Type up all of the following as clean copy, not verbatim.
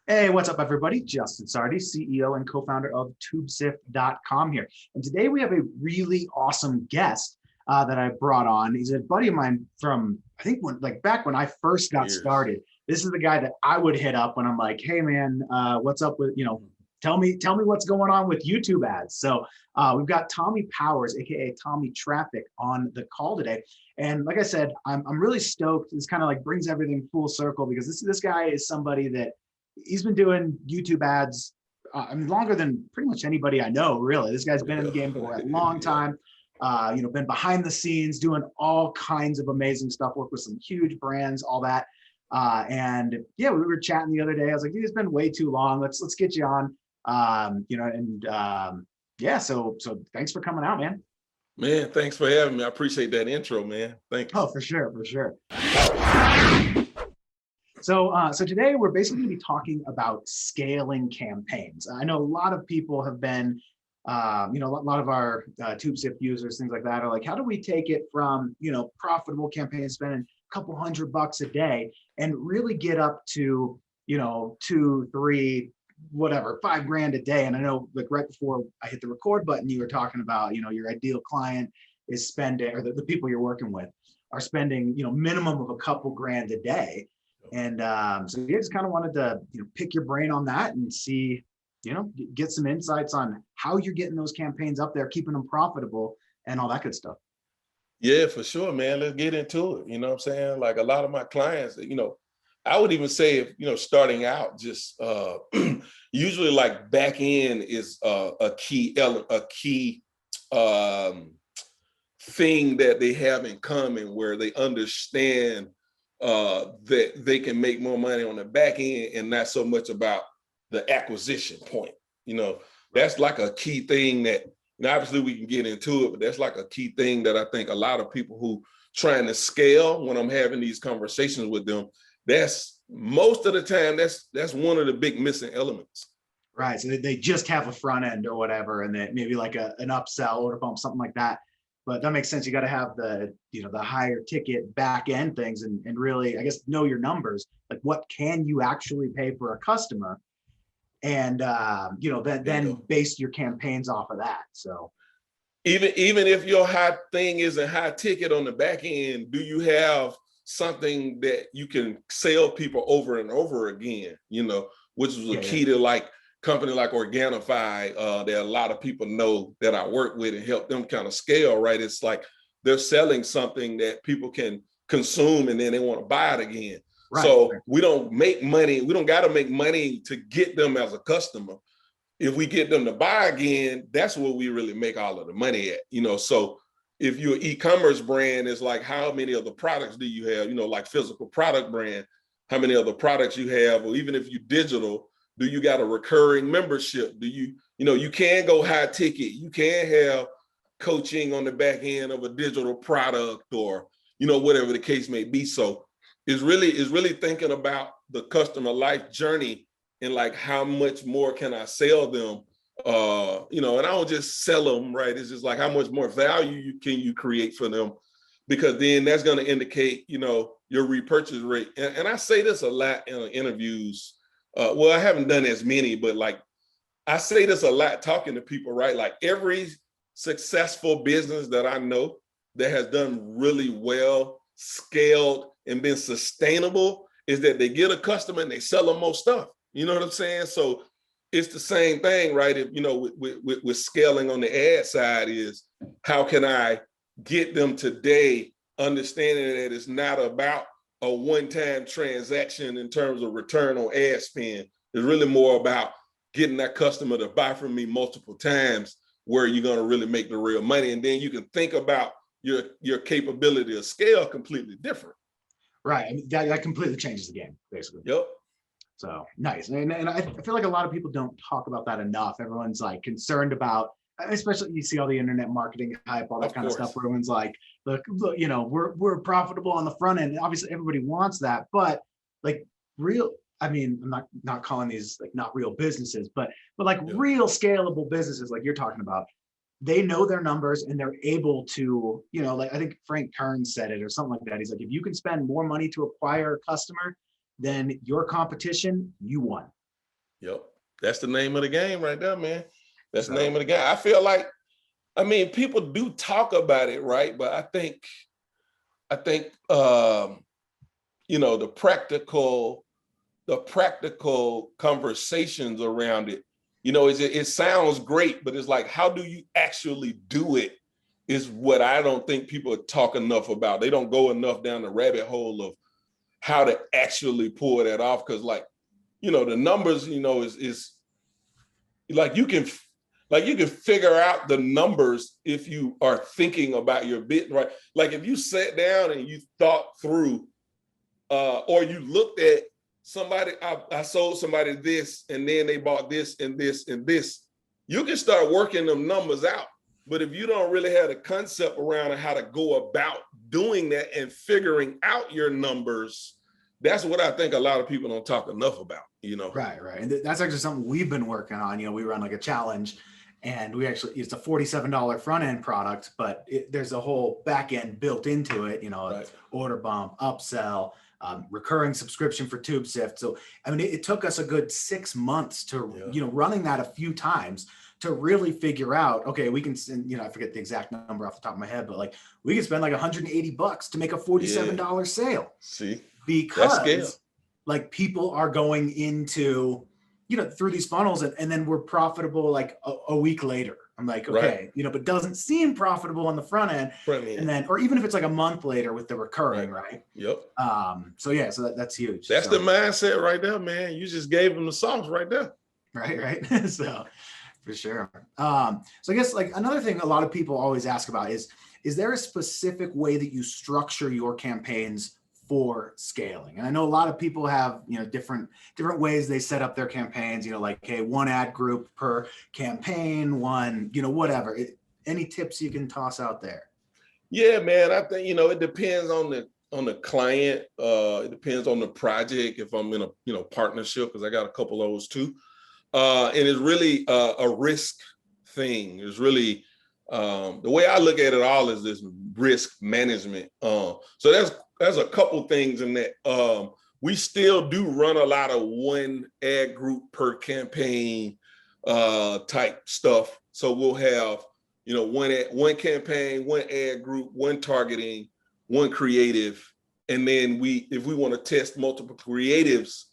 Hey, what's up, everybody? Justin Sardi, CEO and co-founder of TubeSift.com here. And today we have a really awesome guest that I brought on. He's a buddy of mine from, I think, back when I first got started. This is the guy that I would hit up when I'm like, hey, man, what's up with, tell me what's going on with YouTube ads. So we've got Tommie Powers, aka Tommie Traffic, on the call today. And like I said, I'm really stoked. This kind of like brings everything full circle because this guy is somebody that he's been doing YouTube ads longer than pretty much anybody I know, really. This guy's been in the game for a long time. Been behind the scenes doing all kinds of amazing stuff, worked with some huge brands, all that. And yeah, we were chatting the other day. I was like, dude, it's been way too long. Let's get you on. So thanks for coming out, man. Man, thanks for having me. I appreciate that intro, man. Thank you. Oh, for sure. So today we're basically going to be talking about scaling campaigns. I know a lot of people have been, a lot of our TubeSift users, things like that, are like, how do we take it from, profitable campaigns spending a couple $100 a day and really get up to, 2, 3, whatever, $5,000 a day? And I know, like, right before I hit the record button, you were talking about, your ideal client is spending, or the people you're working with are spending, minimum of a couple grand a day. And so you just kind of wanted to pick your brain on that and see, get some insights on how you're getting those campaigns up there, keeping them profitable and all that good stuff. Yeah, for sure, man. Let's get into it. You know what I'm saying? Like a lot of my clients, I would even say if, starting out, just usually like back end is a key thing that they have in common, where they understand that they can make more money on the back end and not so much about the acquisition point. That's like a key thing that, obviously we can get into it, but that's like a key thing that I think a lot of people who trying to scale, when I'm having these conversations with them, that's most of the time, that's one of the big missing elements. Right. So they just have a front end or whatever, and then maybe like an upsell, order bump, something like that. But that makes sense. You got to have the higher ticket back end things and really, I guess, know your numbers. Like, what can you actually pay for a customer? And, then base your campaigns off of that. So even if your high thing isn't high ticket on the back end, do you have something that you can sell people over and over again, which is a key to like company like Organifi that a lot of people know that I work with and help them kind of scale, right? It's like they're selling something that people can consume and then they want to buy it again. Right. So we don't make money. We don't got to make money to get them as a customer. If we get them to buy again, that's where we really make all of the money at, So if you're an e-commerce brand, it's like, how many other products do you have? Like physical product brand, how many other products you have? Or even if you're digital, do you got a recurring membership? Do you can go high ticket. You can have coaching on the back end of a digital product or, whatever the case may be. So it's really thinking about the customer life journey and like, how much more can I sell them? And I don't just sell them, right? It's just like, how much more value can you create for them? Because then that's going to indicate, your repurchase rate. And I say this a lot in interviews. Well, I haven't done as many, but like I say this a lot talking to people, right? Like every successful business that I know that has done really well, scaled and been sustainable is that they get a customer and they sell them more stuff. You know what I'm saying? So it's the same thing, right? If, with scaling on the ad side is how can I get them today understanding that it's not about a one-time transaction in terms of return on ad spend. It's really more about getting that customer to buy from me multiple times where you're going to really make the real money. And then you can think about your capability of scale completely different. Right. I mean, that completely changes the game, basically. Yep. So nice. And I feel like a lot of people don't talk about that enough. Everyone's like concerned about, especially you see all the internet marketing hype, all that kind of stuff, where everyone's like, look, we're profitable on the front end. Obviously everybody wants that, but like I'm not calling these like not real businesses, but like real scalable businesses like you're talking about, they know their numbers and they're able to, like I think Frank Kern said it or something like that. He's like, if you can spend more money to acquire a customer than your competition, you won. Yep. That's the name of the game right there, man. That's the name of the game. I feel like, I mean, people do talk about it, right? But I think, you know, the practical conversations around it, you know, it sounds great, but it's like, how do you actually do it is what I don't think people talk enough about. They don't go enough down the rabbit hole of how to actually pull that off. Cause like, you know, the numbers, you know, is like you can figure out the numbers if you are thinking about your bit, right? Like if you sat down and you thought through, or you looked at somebody, I sold somebody this, and then they bought this and this and this, you can start working them numbers out. But if you don't really have a concept around how to go about doing that and figuring out your numbers, that's what I think a lot of people don't talk enough about, you know? Right. And that's actually something we've been working on. You know, we run like a challenge, and it's a $47 front end product, but there's a whole back end built into it, you know, right. Order bump, upsell, recurring subscription for TubeSift. So, I mean, it took us a good 6 months to, you know, running that a few times to really figure out, okay, we can send, you know, I forget the exact number off the top of my head, but like we can spend like $180 to make a $47 sale. See, because like people are going into, you know, through these funnels and then we're profitable like a week later. I'm like, okay, right. You know, but doesn't seem profitable on the front end. And then, or even if it's like a month later with the recurring, right? Yep. So yeah, so that's huge. That's the mindset right there, man. You just gave them the sauce right there. Right. So for sure. So I guess like another thing a lot of people always ask about is there a specific way that you structure your campaigns for scaling? And I know a lot of people have, you know, different ways they set up their campaigns, you know, like, hey, one ad group per campaign, one, you know, whatever. Any tips you can toss out there? Yeah, man, I think, you know, it depends on the client. It depends on the project. If I'm in a, you know, partnership, because I got a couple of those too. And it's really a risk thing. It's really, the way I look at it all is this risk management. So there's a couple things in that. We still do run a lot of one ad group per campaign type stuff. So we'll have, you know, one campaign, one ad group, one targeting, one creative. And then if we want to test multiple creatives,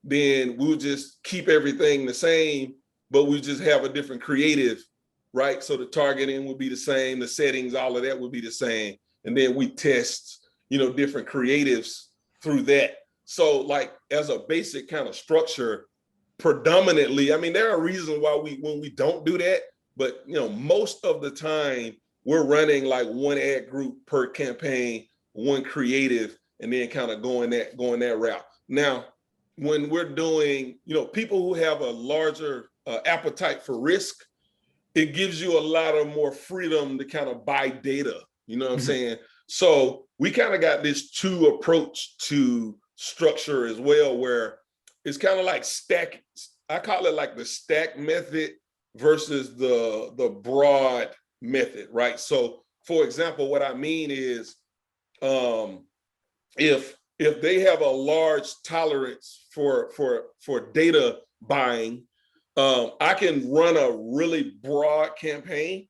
then we'll just keep everything the same, but we just have a different creative, right? So the targeting will be the same, the settings, all of that will be the same. And then we test, you know, different creatives through that. So like as a basic kind of structure, predominantly, I mean, there are reasons why when we don't do that, but you know, most of the time we're running like one ad group per campaign, one creative, and then kind of going that route. Now, when we're doing, you know, people who have a larger appetite for risk, it gives you a lot of more freedom to kind of buy data, you know what I'm saying? So we kind of got this two approach to structure as well, where it's kind of like stack. I call it like the stack method versus the broad method, right? So for example, what I mean is if they have a large tolerance for data buying, I can run a really broad campaign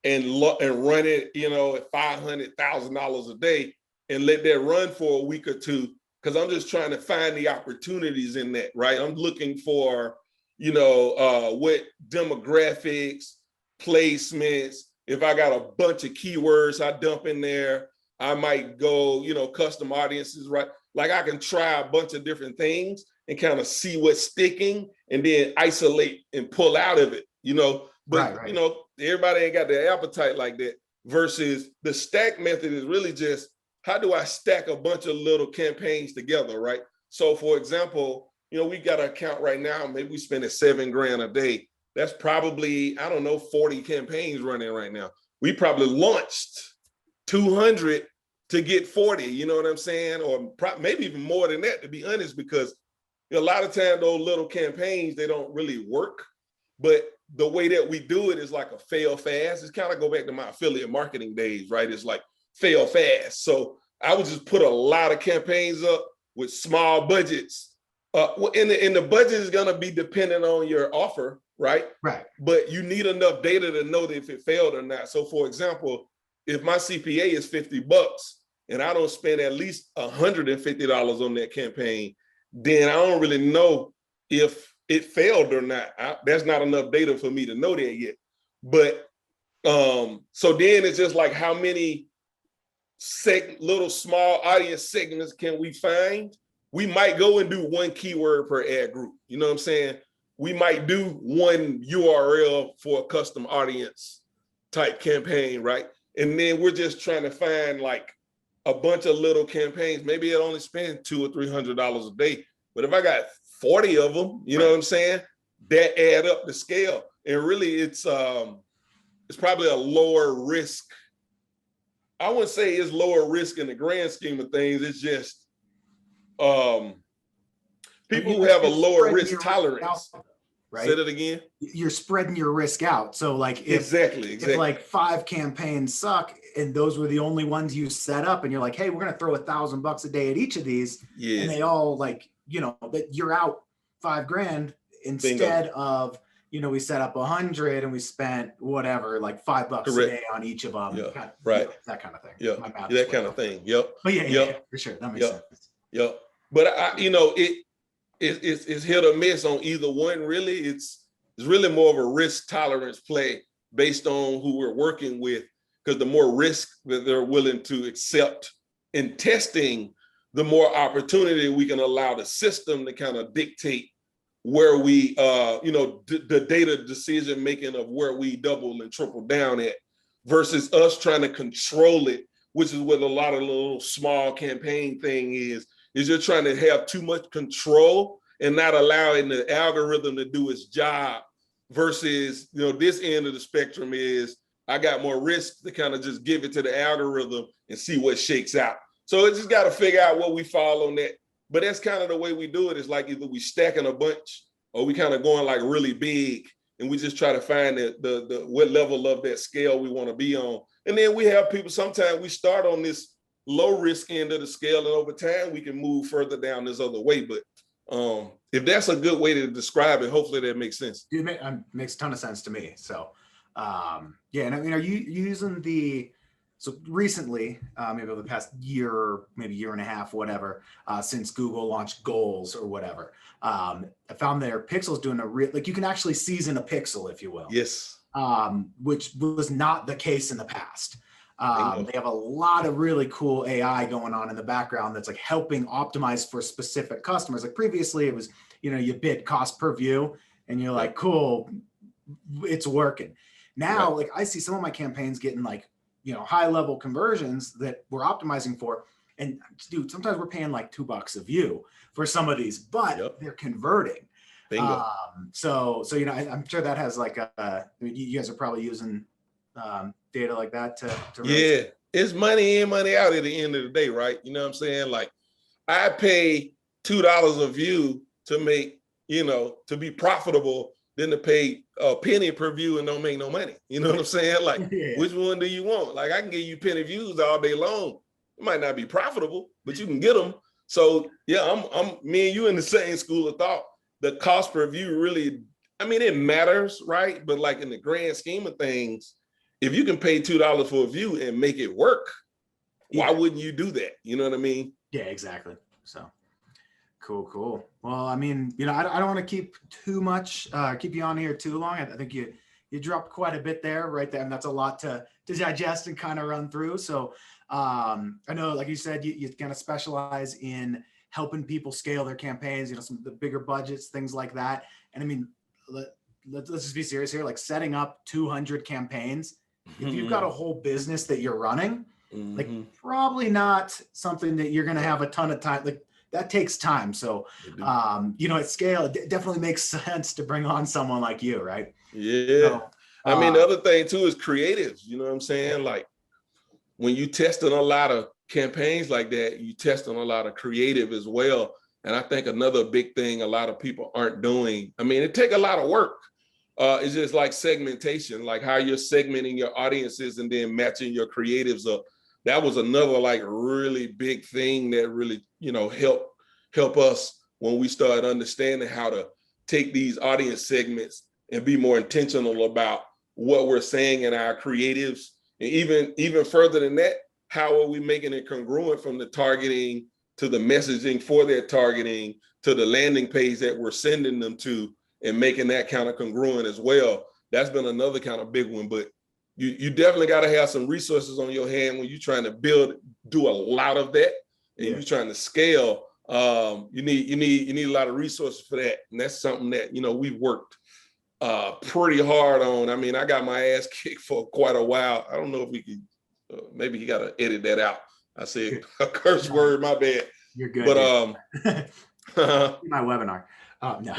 and run it, you know, at $500,000 a day and let that run for a week or two, because I'm just trying to find the opportunities in that, right? I'm looking for, you know, what demographics, placements. If I got a bunch of keywords I dump in there, I might go, you know, custom audiences, right? Like I can try a bunch of different things and kind of see what's sticking and then isolate and pull out of it, you know? But, right. You know, everybody ain't got the appetite like that, versus the stack method is really just, how do I stack a bunch of little campaigns together, right? So for example, you know, we got an account right now, maybe we spending $7,000 a day. That's probably, I don't know, 40 campaigns running right now. We probably launched 200 to get 40, you know what I'm saying? Or maybe even more than that, to be honest, because a lot of times those little campaigns, they don't really work. But the way that we do it is like a fail fast. It's kind of go back to my affiliate marketing days, right? It's like fail fast. So I would just put a lot of campaigns up with small budgets And the budget is going to be dependent on your offer, right? Right. But you need enough data to know that if it failed or not. So for example, if my CPA is $50 and I don't spend at least $150 on that campaign, then I don't really know if it failed or not. There's not enough data for me to know that yet. But so then it's just like how many little small audience segments can we find? We might go and do one keyword per ad group. You know what I'm saying? We might do one URL for a custom audience type campaign, right? And then we're just trying to find like a bunch of little campaigns. Maybe it only spend $200 or $300 a day. But if I got 40 of them, you know what I'm saying? That add up the scale. And really it's probably a lower risk. I wouldn't say it's lower risk in the grand scheme of things. It's just people who have a lower risk tolerance. Right? Say that again. You're spreading your risk out. So like if like 5 campaigns suck and those were the only ones you set up and you're like, hey, we're going to throw $1,000 a day at each of these. Yeah. And they all like, you know, that you're out $5,000 instead of, you know, we set up 100 and we spent whatever, like $5 a day on each of them. Yeah. Kind of, right. You know, that kind of thing. Yeah. That kind of thing. Yep. But yeah, for sure. That makes sense. Yep. But you know, it's hit or miss on either one. Really, it's really more of a risk tolerance play based on who we're working with, because the more risk that they're willing to accept in testing, the more opportunity we can allow the system to kind of dictate where we, you know, the data decision making of where we double and triple down at, versus us trying to control it, which is what a lot of the little small campaign thing is you're trying to have too much control and not allowing the algorithm to do its job, versus, you know, this end of the spectrum is I got more risk to kind of just give it to the algorithm and see what shakes out. So it just got to figure out what we fall on that. But that's kind of the way we do it. It's like either we stacking a bunch or we kind of going like really big, and we just try to find the what level of that scale we want to be on. And then we have people, sometimes we start on this low risk end of the scale, and over time we can move further down this other way. But if that's a good way to describe it, hopefully that makes sense. It makes a ton of sense to me. So yeah, and I mean, are you using so recently, maybe over the past year, maybe year and a half, whatever, since Google launched goals or whatever, I found their pixels doing like you can actually season a pixel, if you will. Yes. Which was not the case in the past. They have a lot of really cool AI going on in the background that's like helping optimize for specific customers. Like previously it was, you know, you bid cost per view and you're like, cool, it's working. Now, like I see some of my campaigns getting like, you know, high level conversions that we're optimizing for. And dude, sometimes we're paying like $2 a view for some of these, but they're converting. Bingo. So, you know, I'm sure that has like I mean, you guys are probably using data like that to yeah, it's money in, money out at the end of the day, right? You know what I'm saying? Like I pay $2 a view to make, you know, to be profitable than to pay a penny per view and don't make no money. You know what I'm saying? Like, which one do you want? Like I can give you penny views all day long. It might not be profitable, but you can get them. So yeah, I'm me and you in the same school of thought. The cost per view really, I mean, it matters, right? But like in the grand scheme of things, if you can pay $2 for a view and make it work, why wouldn't you do that? You know what I mean? Yeah, exactly. So cool. Well, I mean, you know, I don't want to keep too much, keep you on here too long. I think you dropped quite a bit there, right there. And that's a lot to digest and kind of run through. So I know, like you said, you kind of specialize in helping people scale their campaigns, you know, some of the bigger budgets, things like that. And I mean, let's just be serious here, like setting up 200 campaigns. If you've got a whole business that you're running, like probably not something that you're going to have a ton of time. Like that takes time. So, you know, at scale, it definitely makes sense to bring on someone like you, right? Yeah. So, I mean, the other thing too is creatives, you know what I'm saying? Like when you testing a lot of campaigns like that, you testing a lot of creative as well. And I think another big thing a lot of people aren't doing, I mean, it take a lot of work. It's just like segmentation, like how you're segmenting your audiences and then matching your creatives up. That was another like really big thing that really, you know, help us when we started understanding how to take these audience segments and be more intentional about what we're saying in our creatives. And even further than that, how are we making it congruent from the targeting to the messaging for their targeting to the landing page that we're sending them to, and making that kind of congruent as well. That's been another kind of big one. But you definitely got to have some resources on your hand when you're trying to do a lot of that, and you're trying to scale. You need a lot of resources for that, and that's something that we've worked pretty hard on. I mean, I got my ass kicked for quite a while. I don't know if we could. Maybe you got to edit that out. I said a curse word. My bad. You're good. But my webinar. No.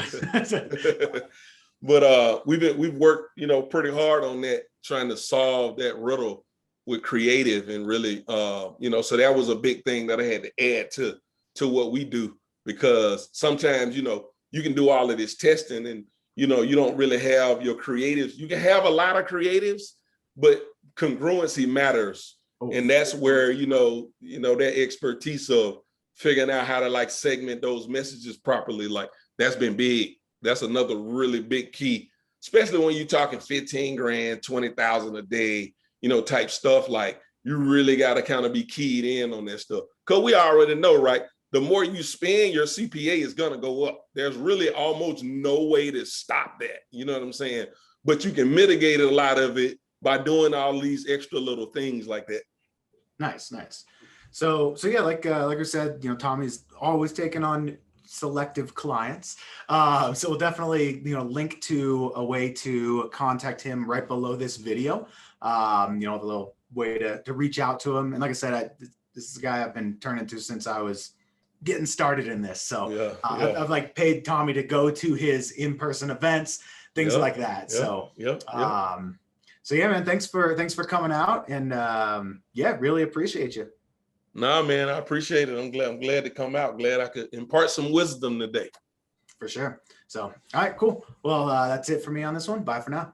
But we've worked pretty hard on that, trying to solve that riddle with creative, and really so that was a big thing that I had to add to what we do, because sometimes you can do all of this testing and you don't really have your creatives. You can have a lot of creatives, but congruency matters. And that's where that expertise of figuring out how to segment those messages properly, that's been big. That's another really big key, especially when you're talking 15 grand, 20,000 a day, type stuff. You really got to kind of be keyed in on that stuff, because we already know, right? The more you spend, your CPA is going to go up. There's really almost no way to stop that. You know what I'm saying? But you can mitigate a lot of it by doing all these extra little things like that. Nice. So yeah, like I said, Tommie's always taking on selective clients. So we'll definitely, link to a way to contact him right below this video. The little way to reach out to him. And like I said, this is a guy I've been turning to since I was getting started in this. So I've paid Tommie to go to his in-person events, things like that. So yeah, man, thanks for coming out, and really appreciate you. Nah, man, I appreciate it. I'm glad to come out. Glad I could impart some wisdom today. For sure. So, all right, cool. Well, that's it for me on this one. Bye for now.